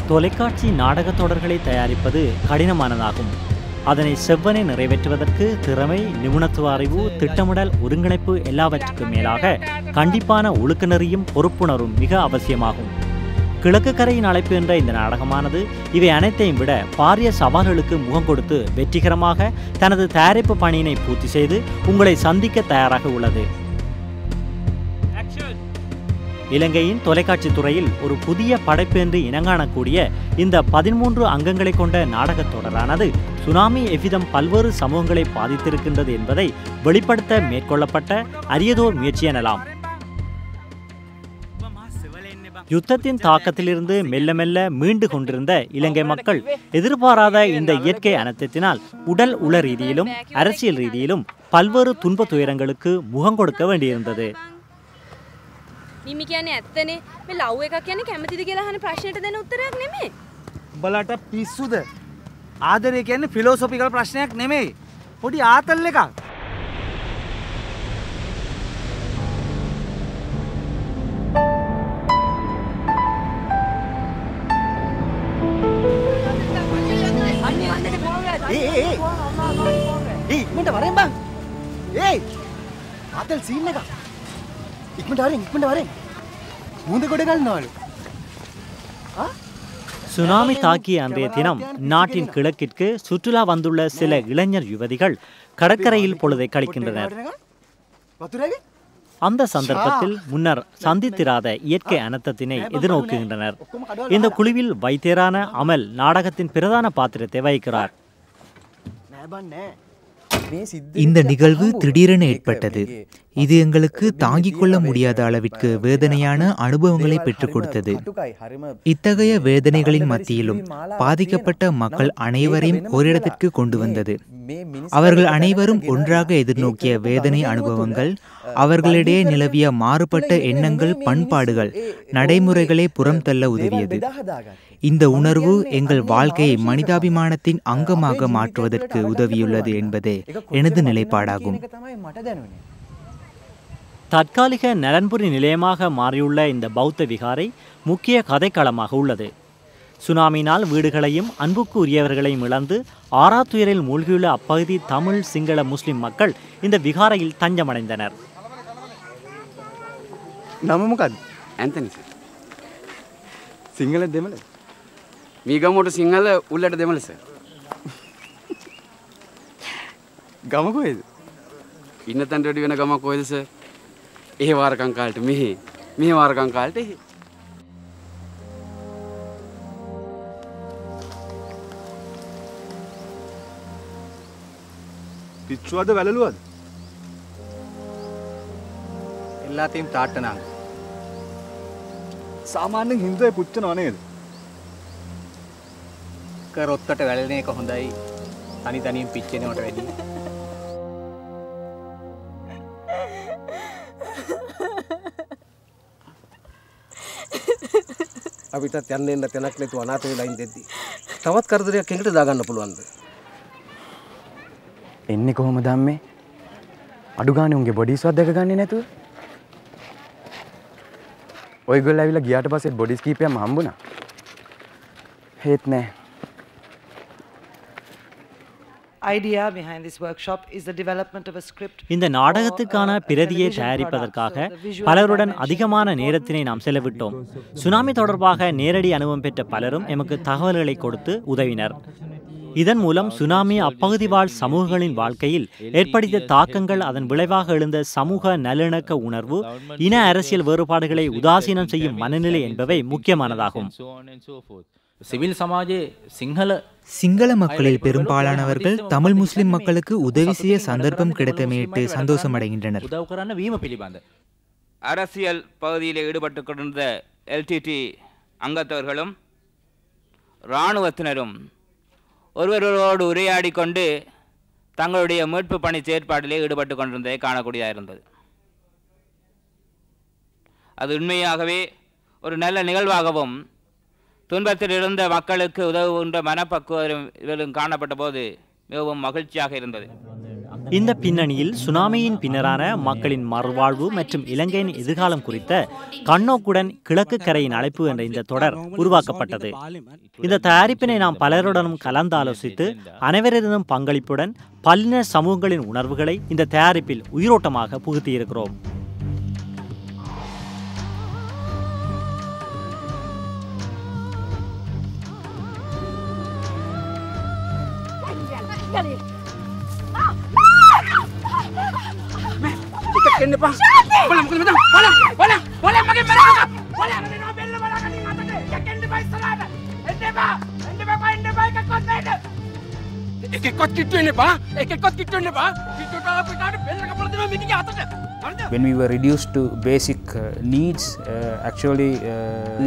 தொலைக்காட்சி நாடகத் தொடர்களை தயாரிப்பது கடினமானதாகும். அதனை செவ்வனே நிறைவேற்றுவதற்கு திறமை, நிபுணத்துவ அறிவு, திட்டமிடல், ஒருங்கிணைப்பு எல்லாவற்றுக்கும் மேலாக கண்டிப்பான ஒழுக்கநெறியும் பொறுப்புணர்வும் மிக அவசியமாகும். கிழக்கு கரையின் அழைப்பு என்ற இந்த நாடகமானது இவை அனைத்தையும் விட பாரிய சவால்களுக்கு முகம் கொடுத்து வெற்றிகரமாக தனது தயாரிப்பு பணியினை பூர்த்தி செய்து உங்களை சந்திக்க தயாராக உள்ளது. இலங்கையின் தொலைக்காட்சி துறையில் ஒரு புதிய படைப்பு என்று இனங்காணக்கூடிய இந்த 13 அங்கங்களை கொண்ட நாடகத் தொடரானது சுனாமி எவ்விதம் பல்வேறு சமூகங்களை பாதித்திருக்கின்றது என்பதை வெளிப்படுத்த மேற்கொள்ளப்பட்ட அரியதோர் முயற்சி எனலாம். யுத்தத்தின் தாக்கத்திலிருந்து மெல்ல மெல்ல மீண்டு கொண்டிருந்த இலங்கை மக்கள் எதிர்பாராத இந்த இயற்கை அனர்த்தத்தினால் உடல் உள ரீதியிலும் அரசியல் ரீதியிலும் பல்வேறு துன்ப துயரங்களுக்கு முகம் கொடுக்க வேண்டியிருந்தது. මිමි කියන්නේ ඇත්තනේ මේ ලව් එකක් කියන්නේ කැමතිද කියලා අහන ප්‍රශ්නෙට දෙන උත්තරයක් නෙමෙයි. උඹලට පිස්සුද? ආදරය කියන්නේ ෆිලොසොෆිකල් ප්‍රශ්නයක් නෙමෙයි. පොඩි ආතල් එකක්. ஏய் இக்மண்ட வரேன் பா. ஏய் ஆத்தல் சீன் එකක්. இக்மண்ட வரேன். மூந்து கொடைகள் நாள். சுனாமி தாக்கிய அன்றைய தினம் நாட்டின் கிழக்கிற்கு சுற்றுலா வந்துள்ள சில இளைஞர் யுவதிகள் கடற்கரையில் பொழுதை கழிக்கின்றனர். அந்த சந்தர்ப்பத்தில் முன்னர் சந்தித்திராத இயற்கை அனர்த்தத்தினை எதிர்நோக்குகின்றனர். இந்த குழுவில் வைத்தியரான அமல் நாடகத்தின் பிரதான பாத்திரத்தை வகிக்கிறார். இந்த நிகழ்வு திடீரென ஏற்பட்டது. இது எங்களுக்கு தாங்கிக் கொள்ள முடியாத அளவிற்கு வேதனையான அனுபவங்களை பெற்றுக் கொடுத்தது. இத்தகைய வேதனைகளின் மத்தியிலும் பாதிக்கப்பட்ட மக்கள் அனைவரையும் ஓரிடத்திற்கு கொண்டு வந்தது. அவர்கள் அனைவரும் ஒன்றாக எதிர்நோக்கிய வேதனை அனுபவங்கள், அவர்களிடையே நிலவிய மாறுபட்ட எண்ணங்கள், பண்பாடுகள், நடைமுறைகளை புறம் தள்ள உதவியது. இந்த உணர்வு எங்கள் வாழ்க்கையை மனிதாபிமானத்தின் அங்கமாக மாற்றுவதற்கு உதவியுள்ளது என்பதே எனது நிலைப்பாடாகும். தற்காலிக நலன்புரி நிலையமாக மாறியுள்ள இந்த பௌத்த விகாரை முக்கிய கதைக்களமாக உள்ளது. சுனாமினால் வீடுகளையும் அன்புக்கு உரியவர்களையும் இழந்து ஆறாத்துயரில் மூழ்கியுள்ள அப்பகுதி தமிழ், சிங்கள, முஸ்லிம் மக்கள் இந்த விகாரையில் தஞ்சமடைந்தனர். මීගමට සිංහල උල්ලට දෙමල සර්. ගම කොහෙද? ඉන්න තැනට වැඩි වෙන ගමක් කොහෙද සර්? එහෙ වාරකම් කාලට මෙහෙ වාරකම් කාලට එහෙ. පිච්චුවද වැළලුවද? எல்லாத்தையும் தாட்டனாங்க. සාමාන්‍යයෙන් හින්දුවේ පුච්චනව නේද? කරොත්තට වැළලෙන එක හොඳයි. තනි තනියෙන් පිච්චෙනවට වැඩිය. අපිටත් යන්න එන්න තැනක් නැතුව අනාථ වෙලා ඉඳෙද්දි තවත් කරදරයක් එකට දාගන්න පුළුවන්ද? එන්නේ කොහොමද අම්මේ? අඩු ගානේ උන්ගේ බොඩිස්වත් දැක ගන්නේ නැතුව. ඔයගොල්ලෝ ඇවිල්ලා ගියාට පස්සේ බොඩිස් කීපයක්ම හම්බුණා. හේත් නෑ. இந்த நாடகத்துக்கான பிரதியை தயாரிப்பதற்காக பலருடன் அதிகமான நேரத்தினை நாம் செலவிட்டோம். சுனாமி தொடர்பாக நேரடி அனுபவம் பெற்ற பலரும் எமக்கு தகவல்களை கொடுத்து உதவினர். இதன் மூலம் சுனாமி அப்பகுதி வாழ் சமூகங்களின் வாழ்க்கையில் ஏற்படுத்திய தாக்கங்கள், அதன் விளைவாக எழுந்த சமூக நல்லிணக்க உணர்வு, இன அரசியல் வேறுபாடுகளை உதாசீனம் செய்யும் மனநிலை என்பவை முக்கியமானதாகும். சிங்கள மக்களில் பெரும்பாலானவர்கள் தமிழ் முஸ்லிம் மக்களுக்கு உதவி செய்ய சந்தர்ப்பம் கிடைத்தமையிட்டு சந்தோஷம் அடைகின்றனர். அரசியல் பகுதியில் ஈடுபட்டு கொண்டிருந்த எல்டிடி அங்கத்தவர்களும் இராணுவத்தினரும் ஒருவரோடு உரையாடி கொண்டு தங்களுடைய மீட்பு பணி செயற்பாட்டிலே ஈடுபட்டு கொண்டிருந்ததை காணக்கூடியதாக இருந்தது. அது உண்மையாகவே ஒரு நல்ல நிகழ்வாகவும் துன்பத்தில் இருந்த மக்களுக்கு உதவுகின்ற மனப்பக்குவம் இவரும் காணப்பட்ட போது மிகவும் மகிழ்ச்சியாக இருந்தது. அந்த இந்த பின்னணியில் சுனாமியின் பின்னரான மக்களின் மறுவாழ்வு மற்றும் இலங்கையின் எதிர்காலம் குறித்த கண்ணோக்குடன் கிழக்கு கரையின் அழைப்பு என்ற இந்த தொடர் உருவாக்கப்பட்டது. இந்த தயாரிப்பினை நாம் பலருடனும் கலந்தாலோசித்து அனைவரிடமும் பங்களிப்புடன் பல்லின சமூகங்களின் உணர்வுகளை இந்த தயாரிப்பில் உயிரோட்டமாக புகுத்தியிருக்கிறோம். When we were reduced to basic needs, actually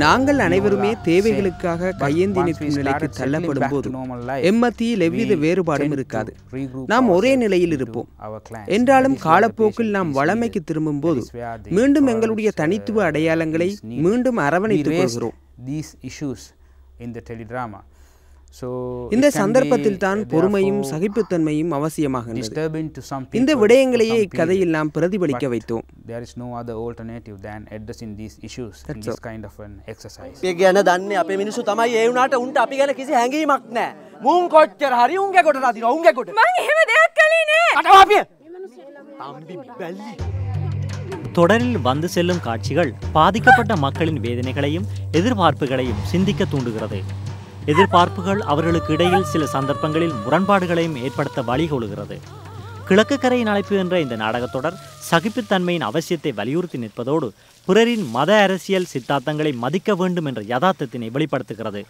நாங்கள் அனைவருமே தேவைகளுக்காக கையேந்தி நிற்கும் நிலைக்கு தள்ளப்படும் போது எம்மத்தியில் எவ்வித வேறுபாடும் இருக்காது. நாம் ஒரே நிலையில் இருப்போம். என்றாலும் காலப்போக்கில் நாம் வளமைக்கு திரும்பும் போது மீண்டும் எங்களுடைய தனித்துவ அடையாளங்களை மீண்டும் அரவணைத்துக் கொள்கிறோம். இந்த சந்தர்ப்பத்தில் தான் பொறுமையும் சகிப்புத்தன்மையும் அவசியமாகின்றது. இந்த விடயங்களையே இக்கதையில் நாம் பிரதிபலிக்க வைத்தோம். ගැන දන්නේ අපේ මිනිස්සු තමයි ඒ වුණාට උන්ට අපි ගැන කිසි හැඟීමක් නැහැ. මුන් කොච්චර හරි උන්ගේ කොට රදිනවා උන්ගේ කොට. මං එහෙම දෙයක් කළේ නෑ. අටවාපිය. තම්බි බැල්ලි. தொடரில் வந்து செல்லும் காட்சிகள் பாதிக்கப்பட்ட மக்களின் வேதனைகளையும் எதிர்பார்ப்புகளையும் சிந்திக்க தூண்டுகிறது. எதிர்பார்ப்புகள் அவர்களுக்கு இடையில் சில சந்தர்ப்பங்களில் முரண்பாடுகளையும் ஏற்படுத்த வழிகொள்கிறது. கிழக்கு கரையின் அழைப்பு என்ற இந்த நாடகத்தொடர் சகிப்புத்தன்மையின் அவசியத்தை வலியுறுத்தி நிற்பதோடு பிறரின் மத அரசியல் சித்தாந்தங்களை மதிக்க வேண்டும் என்ற யதார்த்தத்தினை வெளிப்படுத்துகிறது.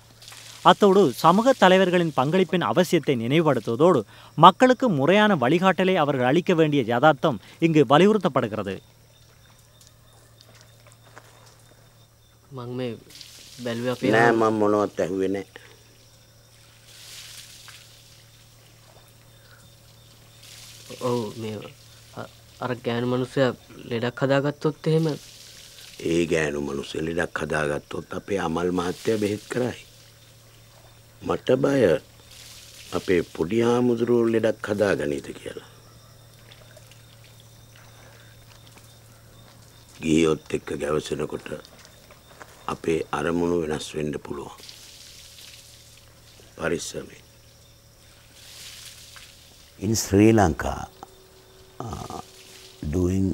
அத்தோடு சமூக தலைவர்களின் பங்களிப்பின் அவசியத்தை நினைவுபடுத்துவதோடு மக்களுக்கு முறையான வழிகாட்டலை அவர்கள் அளிக்க வேண்டிய யதார்த்தம் இங்கு வலியுறுத்தப்படுகிறது. ඔව් මේ අර ගෑනු මිනිස්සයා ලෙඩක් හදාගත්තොත් එහෙම ඒ ගෑනු මිනිස්සයා ලෙඩක් හදාගත්තොත් අපේ අමල් මහත්තයා බෙහෙත් කරයි. මට බය අපේ පොඩි ආමුදුරෝ ලෙඩක් හදාගනීද කියලා. ගියොත් එක්ක ගැවසෙනකොට අපේ අරමුණු වෙනස් වෙන්න පුළුවන්. පරිස්සමෙන්. In Sri Lanka, doing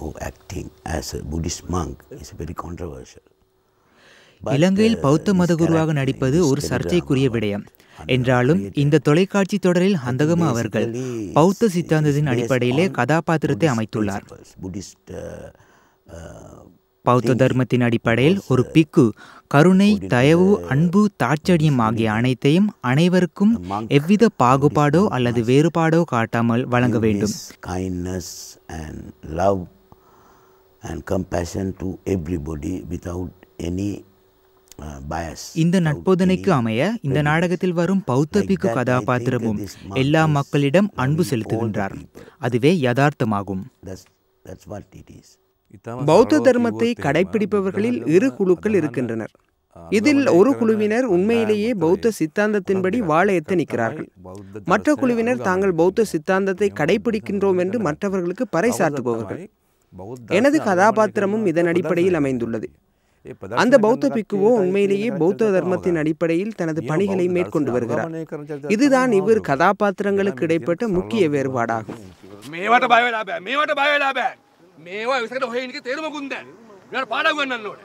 or acting as a Buddhist monk is very controversial. இலங்கையில் பௌத்த மதகுருவாக நடிப்பது ஒரு சர்ச்சைக்குரிய விடயம். என்றாலும் இந்த தொலைக்காட்சி தொடரில் ஹந்தகமா அவர்கள் பௌத்த சித்தாந்தத்தின் அடிப்படையிலே கதாபாத்திரத்தை அமைத்துள்ளார். பௌத்த தர்மத்தின் அடிப்படையில் ஒரு பிக்கு கருணை, தயவு, அன்பு, தாட்சணியம் ஆகிய அனைத்தையும் அனைவருக்கும் எவ்வித பாகுபாடோ அல்லது வேறுபாடோ காட்டாமல் வழங்க வேண்டும். Kindness and love and compassion to everybody without any bias. இந்த நட்போதனைக்கு அமைய இந்த நாடகத்தில் வரும் பௌத்த பிக்கு கதாபாத்திரமும் எல்லா மக்களிடம் அன்பு செலுத்துகின்றார். அதுவே யதார்த்தமாகும். That's what it is. பௌத்த தர்மத்தை கடைபிடிப்பவர்களில் இரு குழுக்கள் இருக்கின்றனர். இதில் ஒரு குழுவினர் உண்மையிலேயே பௌத்த சித்தாந்தத்தின்படி வாழ எத்தனிக்கிறார்கள். மற்ற குழுவினர் தாங்கள் பௌத்த சித்தாந்தத்தை கடைபிடிக்கின்றோம் என்று மற்றவர்களுக்கு பறைசாற்றுபவர்கள். எனது கதாபாத்திரமும் இதன் அடிப்படையில் அமைந்துள்ளது. அந்த பௌத்த பிக்குவோ உண்மையிலேயே பௌத்த தர்மத்தின் அடிப்படையில் தனது பணிகளை மேற்கொண்டு வருகிறார். இதுதான் இவ்விரு கதாபாத்திரங்களுக்கு இடைப்பட்ட முக்கிய வேறுபாடாகும். මේවා විසකට හොයන එක තේරුමකුත් නැහැ. මෙයාට පාඩම් ගන්නන්න ඕනේ.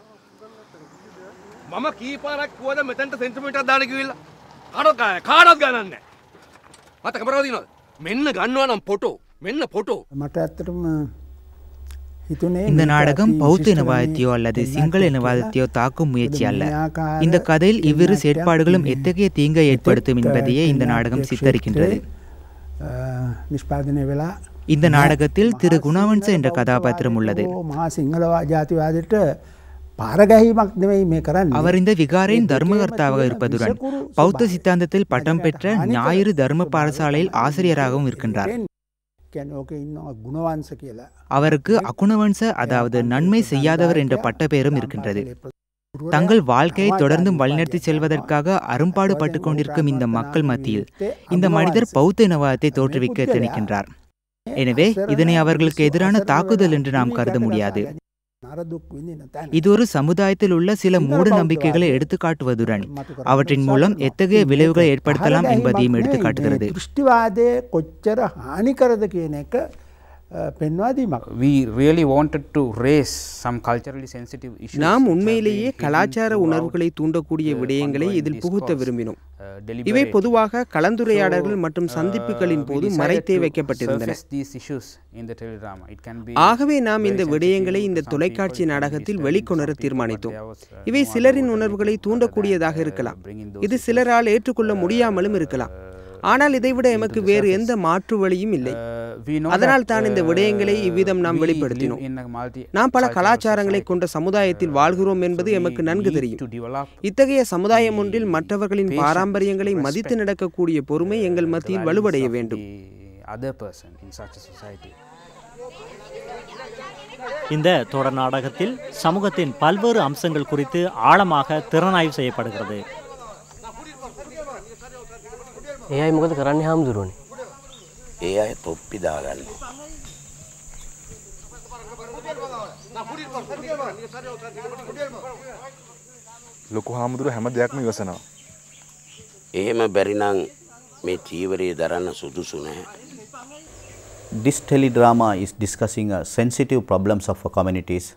මම කී පාරක් කිව්වද මෙතනට සෙන්ටිමීටර් දාන්න කිව්විලා? කාටවත් ගණන් නැහැ. මට කැමරාව දිනවද? මෙන්න ගන්නවා නම් ෆොටෝ. මෙන්න ෆොටෝ. මට ඇත්තටම හිතුනේ இந்த நாடகம் பௌத்த இனவாதத்தையோ அல்லது சிங்கள இனவாதத்தையோ தாக்கும் முயற்சி அல்ல. இந்த கதையில் இவ்விரு செயற்பாடுகளும் எத்தகைய தீங்கை ஏற்படுத்தும் என்பதையே இந்த நாடகம் சித்தரிக்கின்றது. නිෂ්පාදනය වෙලා இந்த நாடகத்தில் திரு குணவன்ச என்ற கதாபாத்திரம் உள்ளது. මහා සිංහල ජාතිවාදයට පාරගැහිමක් නෙවෙයි මේ කරන්නේ. அவர் இந்த விகாரின் தர்மகர்த்தாவாக இருப்பதுடன் பௌத்த சித்தாந்தத்தில் பட்டம் பெற்ற ஞாயிறு தர்ம பாடசாலையில் ஆசிரியராகவும் இருக்கின்றார். குணவன்ச කියලා. அவருக்கு அகுணவன்ச அதாவது நன்மை செய்யாதவர் என்ற பட்ட பெயரும் இருக்கின்றது. தங்கள் வாழ்க்கையை தொடர்ந்தும் வழிநடத்தி செல்வதற்காக அரும்பாடுபட்டு கொண்டிருக்கும் இந்த மக்கள் மத்தியில் இந்த மனிதர் பௌத்த இனவாதத்தை தோற்றுவிக்க திணிக்கின்றார். எனவே இதனை அவர்களுக்கு எதிரான தாக்குதல் என்று நாம் கருத முடியாது. இது ஒரு சமுதாயத்தில் உள்ள சில மூட நம்பிக்கைகளை எடுத்துக்காட்டுவதுடன் அவற்றின் மூலம் எத்தகைய விளைவுகளை ஏற்படுத்தலாம் என்பதையும் எடுத்துக்காட்டுகிறது. දෘෂ්ටිවාදය කොච්චර හානිකරද කියන එක පෙන්වා දීමක්. We really wanted to raise some culturally sensitive issues. நாம் உண்மையிலேயே கலாச்சார உணர்வுகளை தூண்டக்கூடிய விடயங்களை இதில் புகுத்த விரும்பினோம். இவை பொதுவாக கலந்துரையாடல்கள் மற்றும் சந்திப்புகளின் போது மறைத்தே வைக்கப்பட்டிருந்தன. ஆகவே நாம் இந்த விடயங்களை இந்த தொலைக்காட்சி நாடகத்தில் வெளிக்கொணர தீர்மானித்தோம். இவை சிலரின் உணர்வுகளை தூண்டக்கூடியதாக இருக்கலாம். இது சிலரால் ஏற்றுக்கொள்ள முடியாமலும் இருக்கலாம். ஆனால் இதைவிட எமக்கு வேறு எந்த மாற்று வழியும் இல்லை. அதனால் தான் இந்த விடயங்களை இவ்விதம் நாம் வெளிப்படுத்தினோம். நாம் பல கலாச்சாரங்களை கொண்ட சமுதாயத்தில் வாழ்கிறோம் என்பது எமக்கு நன்கு தெரியும். இத்தகைய சமுதாயம் ஒன்றில் மற்றவர்களின் பாரம்பரியங்களை மதித்து நடக்கக்கூடிய பொறுமை எங்கள் மத்தியில் வலுவடைய வேண்டும். இந்த தொடர் நாடகத்தில் சமூகத்தின் பல்வேறு அம்சங்கள் குறித்து ஆழமாக திறனாய்வு செய்யப்படுகிறது. ඒ අය මොකද කරන්නේ හාමුදුරුවනේ? ඒ අය තොප්පි දාගන්න. ලොකු හාමුදුරුවෝ හැම දෙයක්ම ඉවසනවා. එහෙම බැරි නම් මේ චීවරය දරන්න සුදුසු නැහැ. This teledrama is discussing sensitive problems of communities.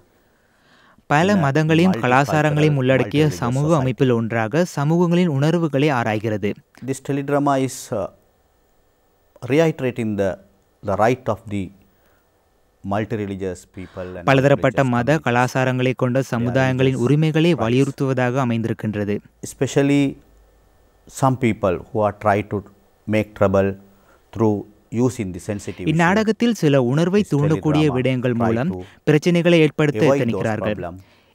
பல மதங்களையும் கலாச்சாரங்களையும் உள்ளடக்கிய சமூக அமைப்பில் ஒன்றாக சமூகங்களின் உணர்வுகளை ஆராய்கிறது. This teledrama is reiterating the right of the multi-religious people. பலதரப்பட்ட மத கலாச்சாரங்களை கொண்ட சமுதாயங்களின் உரிமைகளை வலியுறுத்துவதாக அமைந்திருக்கின்றது. Especially some people who are trying to make trouble through using the sensitive. இந்நாடகத்தில் சில உணர்வை தூண்டக்கூடிய விடயங்கள் மூலம் பிரச்சனைகளை ஏற்படுத்த எத்தனிக்கிறார்கள்.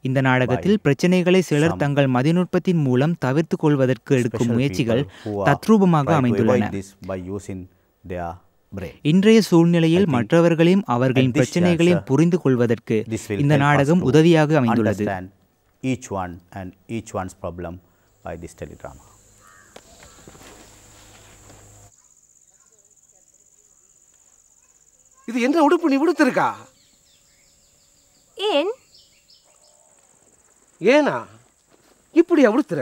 இந்த நாடகத்தில் பிரச்சனைகளை சிலர் தங்கள் மதிநுட்பத்தின் மூலம் தவிர்த்து கொள்வதற்கு எடுக்கும் முயற்சிகள் தத்ரூபமாக அமைந்துள்ளன. இன்றைய சூழ்நிலையில் மற்றவர்களையும் அவர்களின் பிரச்சனைகளையும் புரிந்து கொள்வதற்கு இந்த நாடகம் உதவியாக அமைந்துள்ளது. இது என்ன உடுப்பு நீ உடுத்திருக்கா? ஏன் ஏனா இப்படியா உடுத்துற?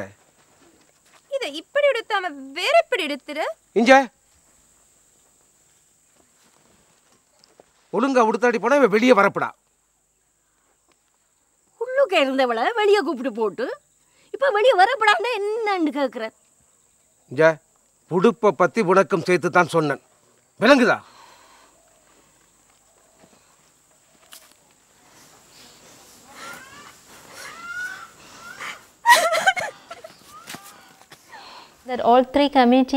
இத இப்படி உடுத்தாம வேற எப்படி உடுத்துற? இங்க ஒழுங்கா உடுத்தாடி போனா வெளியே வரப்படா. உள்ளுக்க இருந்தவளை வெளியே கூப்பிட்டு போட்டு இப்ப வெளியே வரப்படாம என்னன்னு கேக்குற? இங்க உடுப்பை பத்தி உனக்கும் சேர்த்து தான் சொன்னேன். விளங்குதா?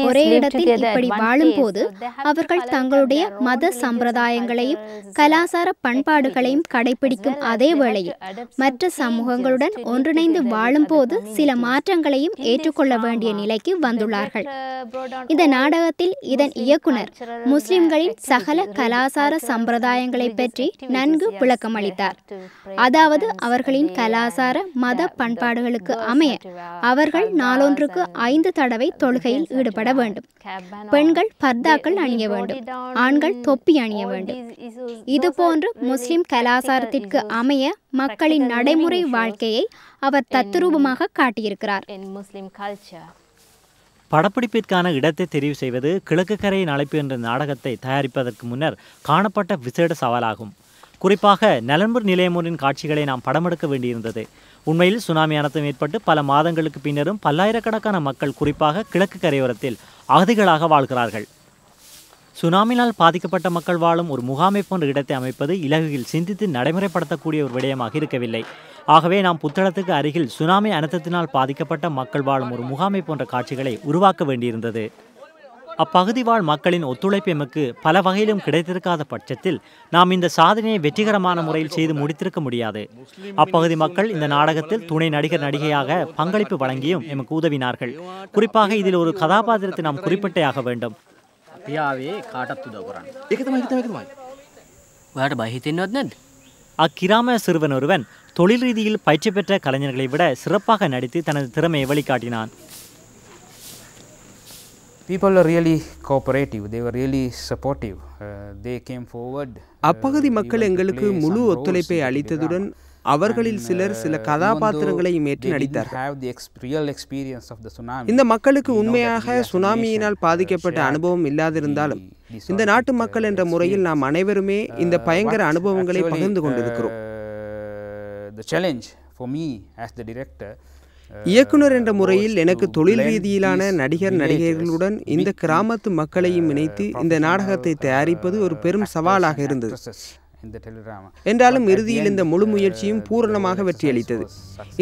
ஒரே இடத்தில் இப்படி வாழும்போது அவர்கள் தங்களுடைய மத சம்பிரதாயங்களையும் கலாச்சார பண்பாடுகளையும் கடைபிடிக்கும் அதே வேளையில் மற்ற சமூகங்களுடன் ஒன்றிணைந்து வாழும்போது சில மாற்றங்களையும் ஏற்றுக்கொள்ள வேண்டிய நிலைக்கு வந்துள்ளார்கள். இந்த நாடகத்தில் இதன் இயக்குனர் முஸ்லிம்களின் சகல கலாச்சார சம்பிரதாயங்களை பற்றி நன்கு விளக்கமளித்தார். அதாவது அவர்களின் கலாச்சார மத பண்பாடுகளுக்கு அமைய அவர்கள் நாளொன்றுக்கு 5 தடவை தொழுகையில் ஈடுபட வேண்டும். பெண்கள் பர்தாக்கள் அணிய வேண்டும். ஆண்கள் தொப்பி அணிய வேண்டும். இதுபோன்று முஸ்லிம் கலாச்சாரத்திற்கு அமைய மக்களின் நடைமுறை வாழ்க்கையை அவர் தத்ரூபமாக காட்டியிருக்கிறார். படப்பிடிப்பிற்கான இடத்தை தெரிவு செய்வது கிழக்கு கரையின் அழைப்பு என்ற நாடகத்தை தயாரிப்பதற்கு முன்னர் காணப்பட்ட விசேட சவாலாகும். குறிப்பாக நலன்பூர் நிலையமூரின் காட்சிகளை நாம் படமெடுக்க வேண்டியிருந்தது. உண்மையில் சுனாமி அனர்த்தம் ஏற்பட்டு பல மாதங்களுக்கு பின்னரும் பல்லாயிரக்கணக்கான மக்கள் குறிப்பாக கிழக்கு கரையோரத்தில் அகதிகளாக வாழ்கிறார்கள். சுனாமினால் பாதிக்கப்பட்ட மக்கள் வாழும் ஒரு முகாமை போன்ற இடத்தை அமைப்பது இலகுவில் சிந்தித்து நடைமுறைப்படுத்தக்கூடிய ஒரு விடயமாக இருக்கவில்லை. ஆகவே நாம் புத்தளத்துக்கு அருகில் சுனாமி அனர்த்தத்தினால் பாதிக்கப்பட்ட மக்கள் வாழும் ஒரு முகாமை போன்ற காட்சிகளை உருவாக்க வேண்டியிருந்தது. அப்பகுதி வாழ் மக்களின் ஒத்துழைப்பு எமக்கு பல வகையிலும் கிடைத்திருக்காத பட்சத்தில் நாம் இந்த சாதனையை வெற்றிகரமான முறையில் செய்து முடித்திருக்க முடியாது. அப்பகுதி மக்கள் இந்த நாடகத்தில் துணை நடிகர் நடிகையாக பங்களிப்பு வழங்கியும் எமக்கு உதவினார்கள். குறிப்பாக இதில் ஒரு கதாபாத்திரத்தை நாம் குறிப்பிட்டே ஆக வேண்டும். அக்கிராம சிறுவன் ஒருவன் தொழில் ரீதியில் பயிற்சி பெற்ற கலைஞர்களை விட சிறப்பாக நடித்து தனது திறமையை வெளிக்காட்டினான். People are really cooperative. They were really supportive. They came forward. அப்பகுதி மக்கள் எங்களுக்கு முழு ஒத்துழைப்பை அளித்ததுடன் அவர்களில் சிலர் சில கதாபாத்திரங்களையும் ஏற்று நடித்தார்கள். இந்த மக்களுக்கு உண்மையாக சுனாமியினால் பாதிக்கப்பட்ட அனுபவம் இல்லாதிருந்தாலும் இந்த நாட்டு மக்கள் என்ற முறையில் நாம் அனைவருமே இந்த பயங்கர அனுபவங்களை பகிர்ந்து கொண்டிருக்கிறோம். இயக்குனர் என்ற முறையில் எனக்கு தொழில் ரீதியிலான நடிகர்களுடன் இந்த கிராமத்து மக்களையும் இணைத்து இந்த நாடகத்தை தயாரிப்பது ஒரு பெரும் சவாலாக இருந்தது. என்றாலும் இறுதியில் இந்த முழு முயற்சியும் பூரணமாக வெற்றியளித்தது.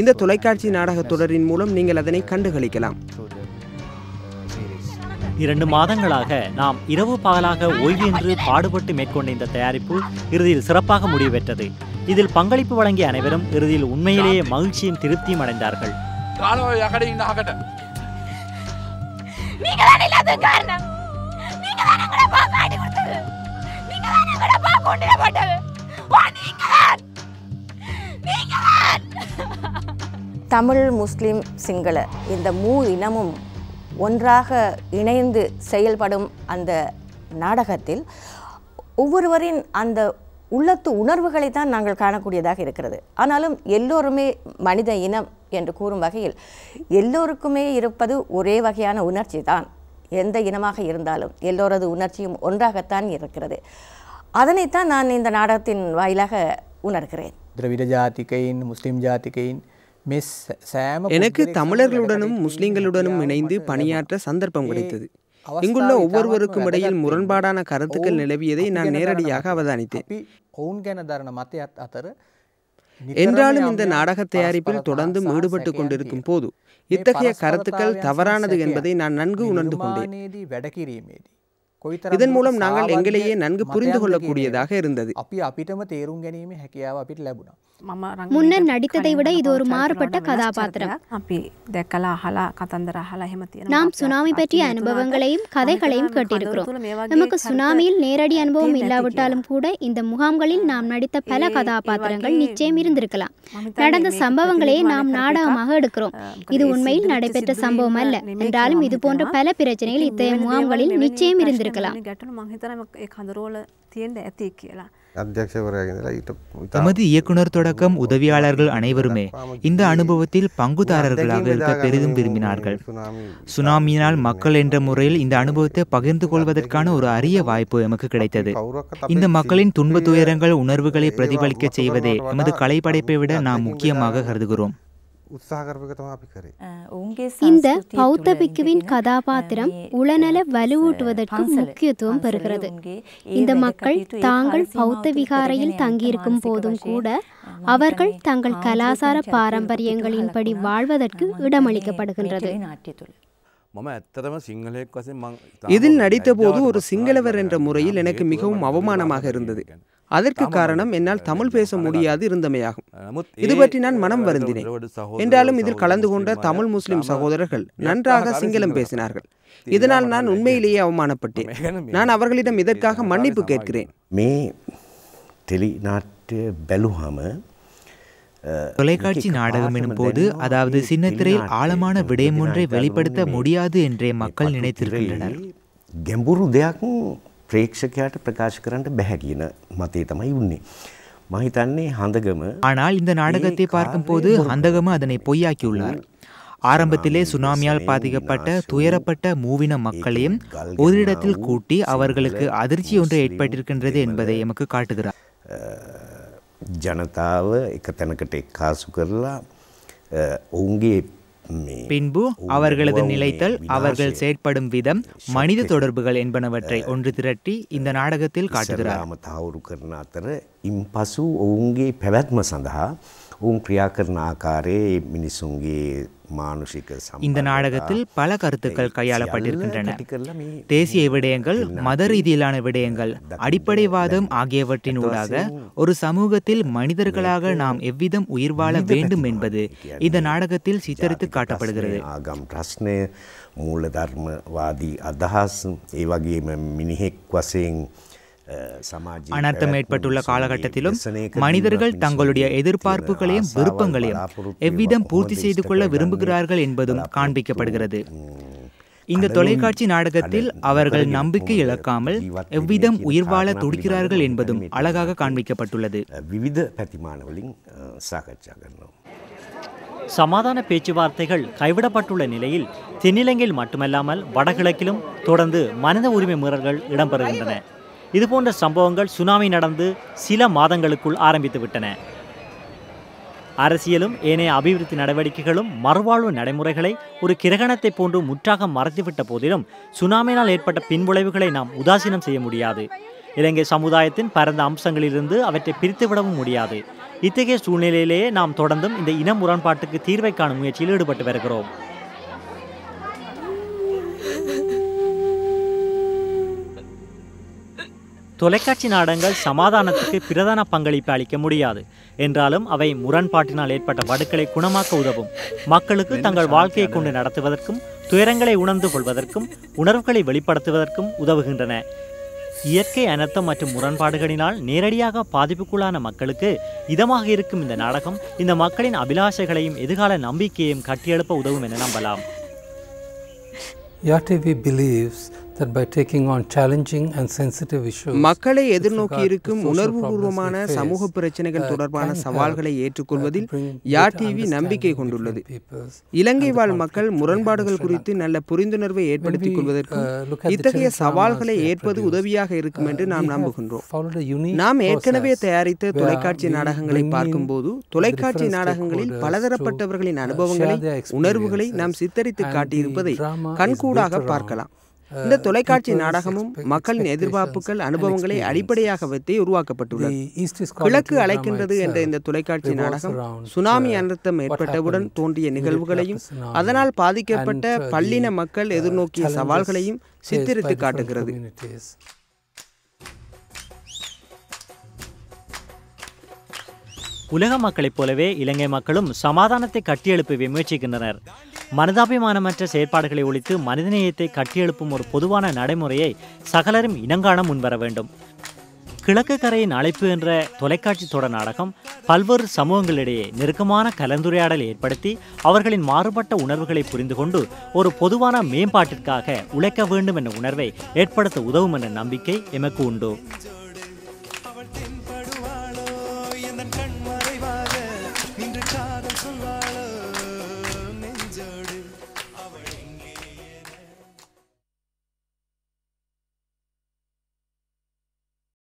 இந்த தொலைக்காட்சி நாடகத் தொடரின் மூலம் நீங்கள் அதனை கண்டுகளிக்கலாம். 2 மாதங்களாக நாம் இரவு பகலாக ஓய்வின்றி பாடுபட்டு மேற்கொண்ட இந்த தயாரிப்பு இறுதியில் சிறப்பாக முடிவு பெற்றது. இதில் பங்களிப்பு வழங்கிய அனைவரும் இறுதியில் உண்மையிலேயே மகிழ்ச்சியும் திருப்தியும் அடைந்தார்கள். தமிழ், முஸ்லிம், சிங்கள இந்த இனமும் ஒன்றாக இணைந்து செயல்படும் அந்த நாடகத்தில் ஒவ்வொருவரின் அந்த உள்ளத்து உணர்வுகளை தான் நாங்கள் காணக்கூடியதாக இருக்கிறது. ஆனாலும் எல்லோருமே மனித இனம் என்று கூறும் வகையில் எல்லோருக்குமே இருப்பது ஒரே வகையான உணர்ச்சி தான். எந்த இனமாக இருந்தாலும் எல்லோரது உணர்ச்சியும் ஒன்றாகத்தான் இருக்கிறது. அதனைத்தான் நான் இந்த நாடகத்தின் வாயிலாக உணர்கிறேன். திராவிட ஜாதிகையின், முஸ்லிம் ஜாதிகையின் எனக்கு தமிழர்களுடனும் முஸ்லிம்களுடனும் இணைந்து பணியாற்ற சந்தர்ப்பம் கிடைத்தது. இங்குள்ள ஒவ்வொருவருக்கும் இடையில் முரண்பாடான கருத்துக்கள் நிலவியதை நான் நேரடியாக அவதானித்தேன். என்றாலும் இந்த நாடக தயாரிப்பில் தொடர்ந்து ஈடுபட்டு கொண்டிருக்கும் போது இத்தகைய கருத்துக்கள் தவறானது என்பதை நான் நன்கு உணர்ந்து கொண்டேன். இதன் மூலம் நாங்கள் எங்களையே நன்கு புரிந்து கொள்ளக்கூடியதாக இருந்தது. முன்னர் நடித்ததை விட இது ஒரு மாறுபட்ட கதாபாத்திரம். நாம் சுனாமி பற்றிய அனுபவங்களையும் கதைகளையும் கேட்டிருக்கிறோம். நமக்கு சுனாமியில் நேரடி அனுபவம் இல்லாவிட்டாலும் கூட இந்த முகாம்களில் நாம் நடித்த பல கதாபாத்திரங்கள் நிச்சயம் இருந்திருக்கலாம். நடந்த சம்பவங்களே நாம் நாடகமாக எடுக்கிறோம். இது உண்மையில் நடைபெற்ற சம்பவம் அல்ல என்றாலும் இது போன்ற பல பிரச்சனைகள் இத்தகைய முகாம்களில் நிச்சயம் இருந்திருக்கலாம். எமது இயக்குனர் தொடக்கம் உதவியாளர்கள் அனைவருமே இந்த அனுபவத்தில் பங்குதாரர்களாக இருக்க பெரிதும் விரும்பினார்கள். சுனாமியினால் மக்கள் என்ற முறையில் இந்த அனுபவத்தை பகிர்ந்து கொள்வதற்கான ஒரு அரிய வாய்ப்பு எமக்கு கிடைத்தது. இந்த மக்களின் துன்ப துயரங்கள் உணர்வுகளை பிரதிபலிக்க செய்வதே எமது கலைப்படைப்பை விட நாம் முக்கியமாக கருதுகிறோம். இந்த பௌத்த பிக்குவின் கதாபாத்திரம் உளநல வலுவூட்டுவதற்கு முக்கியத்துவம் பெறுகிறது. இந்த மக்கள் தாங்கள் பௌத்த விகாரையில் தங்கியிருக்கும் போதும் கூட அவர்கள் தங்கள் கலாசார பாரம்பரியங்களின்படி வாழ்வதற்கு இடமளிக்கப்படுகின்றது. இதில் நடித்த போது ஒரு சிங்களவர் என்ற முறையில் எனக்கு மிகவும் அவமானமாக இருந்தது. அதற்கு காரணம் என்னால் தமிழ் பேச முடியாது இருந்தமையாகும். இது பற்றி நான் மனம் வருந்தினேன். என்றாலும் இதில் கலந்து கொண்ட தமிழ் முஸ்லிம் சகோதரர்கள் நன்றாக சிங்களம் பேசினார்கள். இதனால் நான் உண்மையிலேயே அவமானப்பட்டேன். நான் அவர்களிடம் இதற்காக மன்னிப்பு கேட்கிறேன். தொலைக்காட்சி நாடகம் எனும் போது அதாவது சின்னத்திரையில் ஆழமான விடயம் ஒன்றை வெளிப்படுத்த முடியாது என்றே மக்கள் நினைத்திருக்கின்றனர். ප්‍රේක්ෂකයාට ප්‍රකාශ කරන්න බැහැ කියන මතය තමයි උන්නේ. මම හිතන්නේ හඳගම. ஆனால் இந்த நாடகத்தை பார்க்கும்போது ஹந்தகம அதனை பொய்யாக்கியுள்ளார். ஆரம்பத்திலே சுனாமியால் பாதிக்கப்பட்ட துயரப்பட்ட மூவின மக்களையும் ஒரு இடத்தில் கூட்டி அவர்களுக்கு அதிர்ச்சி ஒன்று ஏற்பட்டிருக்கின்றது என்பதை எமக்கு காட்டுகிறார். ජනතාව එක තැනකට එක්කාසු කරලා ඔවුන්ගේ பின்பு அவர்களது நிலைத்தல், அவர்கள் செயற்படும் விதம், மனித தொடர்புகள் என்பனவற்றை ஒன்று திரட்டி இந்த நாடகத்தில் காட்டுகிறார். තහවුරු කරන අතර ඉන්පසු ඔවුන්ගේ පැවැත්ම සඳහා ඔවුන් ක්‍රියා කරන ආකාරයේ මිනිසුන්ගේ මානුෂික இந்த நாடகத்தில் பல கருத்துக்கள் கையாளப்பட்டிருக்கின்றன. தேசிய விடயங்கள், மத ரீதியிலான விடயங்கள், அடிப்படைவாதம் ஆகியவற்றின் ஊடாக ஒரு சமூகத்தில் மனிதர்களாக நாம் எவ்விதம் உயிர் வாழ வேண்டும் என்பது இந்த நாடகத்தில் சித்தரித்து காட்டப்படுகிறது. ප්‍රශ්නය මූලධර්මවාදී අදහස් ඒ වගේම මිනිහෙක් වශයෙන් அனர்த்தம் ஏற்பட்டுள்ள காலகட்டத்திலும் மனிதர்கள் தங்களுடைய எதிர்பார்ப்புகளையும் விருப்பங்களையும் எவ்விதம் பூர்த்தி செய்து கொள்ள விரும்புகிறார்கள் என்பதும் காண்பிக்கப்படுகிறது. இந்த தொலைக்காட்சி நாடகத்தில் அவர்கள் நம்பிக்கை இழக்காமல் எவ்விதம் உயிர் வாழ துடிக்கிறார்கள் என்பதும் அழகாக காண்பிக்கப்பட்டுள்ளது. විවිධ පැතිමානවලින් සාකච්ඡා කරනවා. சமாதான பேச்சுவார்த்தைகள் கைவிடப்பட்டுள்ள நிலையில் தென்னிலங்கையில் மட்டுமல்லாமல் வடகிழக்கிலும் தொடர்ந்து மனித உரிமை மீறல்கள் இடம்பெறுகின்றன. இதுபோன்ற சம்பவங்கள் சுனாமி நடந்து சில மாதங்களுக்குள் ஆரம்பித்து விட்டன. அரசியலும் ஏனைய அபிவிருத்தி நடவடிக்கைகளும் மறுவாழ்வு நடைமுறைகளை ஒரு கிரகணத்தை போன்று முற்றாக மறைத்துவிட்ட போதிலும் சுனாமியினால் ஏற்பட்ட பின்விளைவுகளை நாம் உதாசீனம் செய்ய முடியாது. இலங்கை சமுதாயத்தின் பரந்த அம்சங்களிலிருந்து அவற்றை பிரித்துவிடவும் முடியாது. இத்தகைய சூழ்நிலையிலேயே நாம் தொடர்ந்தும் இந்த இன முரண்பாட்டுக்கு தீர்வை காணும் முயற்சியில் ஈடுபட்டு வருகிறோம். தொலைக்காட்சி நாடகங்கள் சமாதானத்துக்கு பிரதான பங்களிப்பு அளிக்க முடியாது என்றாலும் அவை முரண்பாட்டினால் ஏற்பட்ட வடுக்களை குணமாக்க உதவும். மக்களுக்கு தங்கள் வாழ்க்கையை கொண்டு நடத்துவதற்கும் துயரங்களை உணர்ந்து கொள்வதற்கும் உணர்வுகளை வெளிப்படுத்துவதற்கும் உதவுகின்றன. இயற்கை அனர்த்தம் மற்றும் முரண்பாடுகளினால் நேரடியாக பாதிப்புக்குள்ளான மக்களுக்கு இதமாக இருக்கும் இந்த நாடகம் இந்த மக்களின் அபிலாஷைகளையும் எதிர்கால நம்பிக்கையையும் கட்டியெழுப்ப உதவும் என நம்பலாம். YATV believes that by taking on challenging and sensitive issues, மக்களை எதிர்நோக்கி இருக்கும் உணர்வுபூர்வமான சமூக பிரச்சனைகள் தொடர்பான சவால்களை ஏற்றுக்கொள்வதில் YATV நம்பிக்கை கொண்டுள்ளது. இலங்கை வாழ் மக்கள் முரண்பாடுகள் குறித்து நல்ல புரிந்துணர்வை ஏற்படுத்திக் கொள்வதற்கும் இத்தகைய சவால்களை ஏற்பது உதவியாக இருக்கும் என்று நாம் நம்புகின்றோம். நாம் ஏற்கனவே தயாரித்த தொலைக்காட்சி நாடகங்களை பார்க்கும்போது தொலைக்காட்சி நாடகங்களில் பலதரப்பட்டவர்களின் அனுபவங்களை உணர்வுகளை நாம் சித்தரித்து காட்டியிருப்பதை கண்கூடாக பார்க்கலாம். இந்த தொலைக்காட்சி நாடகமும் மக்களின் எதிர்பார்ப்புகள் அனுபவங்களை அடிப்படையாக வைத்தே உருவாக்கப்பட்டுள்ளது. கிழக்கு அழைக்கின்றது என்ற இந்த தொலைக்காட்சி நாடகம் சுனாமி அனர்த்தம் ஏற்பட்டவுடன் தோன்றிய நிகழ்வுகளையும் அதனால் பாதிக்கப்பட்ட பல்லின மக்கள் எதிர்நோக்கிய சவால்களையும் சித்தரித்து காட்டுகிறது. உலக மக்களைப் போலவே இலங்கை மக்களும் சமாதானத்தை கட்டியெழுப்ப முயற்சிக்கின்றனர். மனிதாபிமானமற்ற செயற்பாடுகளை ஒழித்து மனிதநேயத்தை கட்டியெழுப்பும் ஒரு பொதுவான நடைமுறையை சகலரும் இனங்காண முன்வர வேண்டும். கிழக்கு கரையின் அழைப்பு என்ற தொலைக்காட்சி தொடர் நாடகம் பல்வேறு சமூகங்களிடையே நெருக்கமான கலந்துரையாடலை ஏற்படுத்தி அவர்களின் மாறுபட்ட உணர்வுகளை புரிந்து கொண்டு ஒரு பொதுவான மேம்பாட்டிற்காக உழைக்க வேண்டும் என்ற உணர்வை ஏற்படுத்த உதவும் என்ற நம்பிக்கை எமக்கு உண்டு.